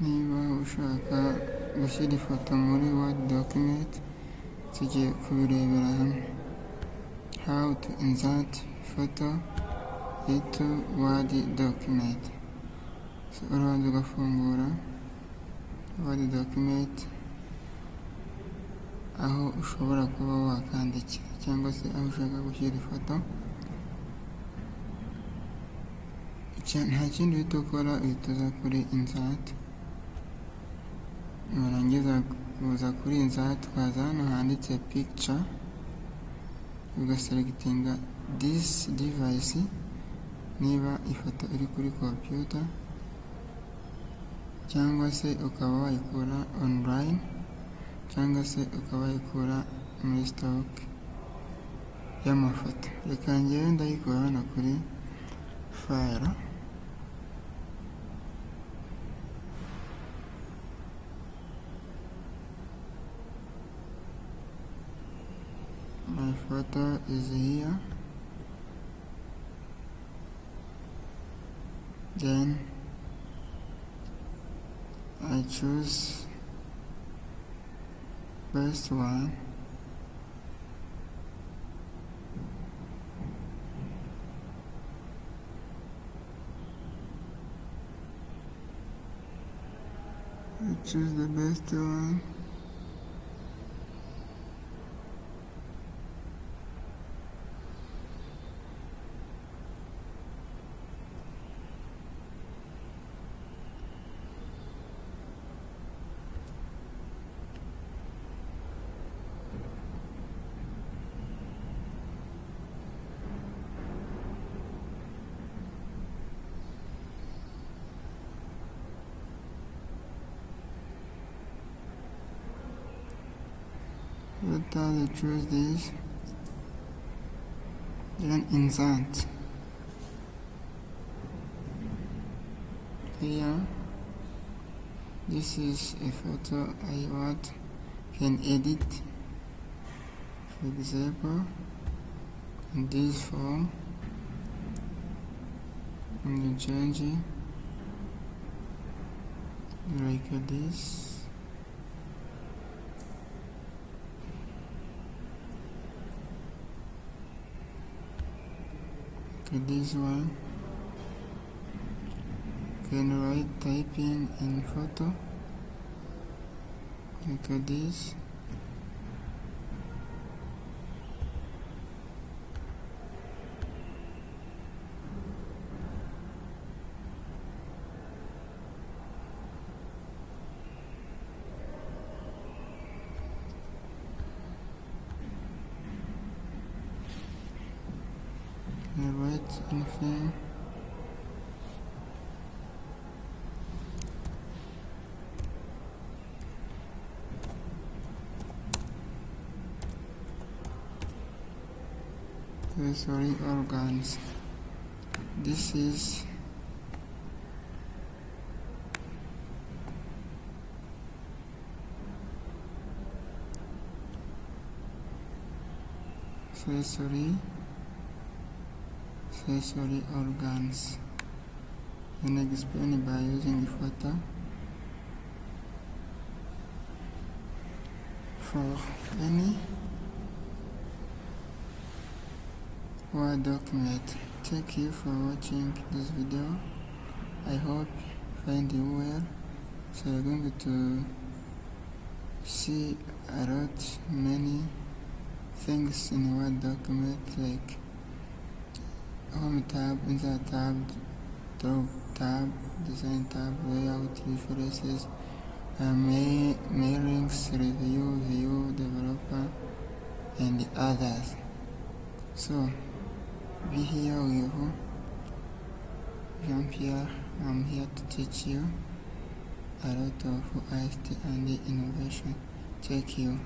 niba ushaka gushyira ifoto muri Word document tugiye kubirebera hamwe. How to insert photo into Word document. Urabanza ugafungura Word document aho ushobora kuba wakandikira cyangwa se aho ushaka gushyira ifoto. Nta kindi uhita ukora, uhita uza kuri insert, warangiza uza kuri insert ukaza hano handitse picture, ugaselectinga this device niba ifoto iri kuri computer, cyangwa se ukaba wayikura online, cyangwa se ukaba wayikura muri stock y'amafoto. Reka njyewe ndayikura hano kuri file. My photo is here. Then I choose first one. I choose the best one. Let us choose this, then insert. Here, this is a photo I want, can edit, for example, in this form, and you change it like this. This one can write typing in photo, look at this. Write anything. Sensory organs. This is sensory organs. And explain by using the photo. For any Word document. Thank you for watching this video. I hope you find it well. So you're going to see a lot many things in a Word document, like Home tab, Insert tab, Draw tab, Design tab, Layout, References, Mailings, Review, View, Developer, and others. So be here with Jean-Pierre. I'm here to teach you a lot of ICT and innovation. Thank you.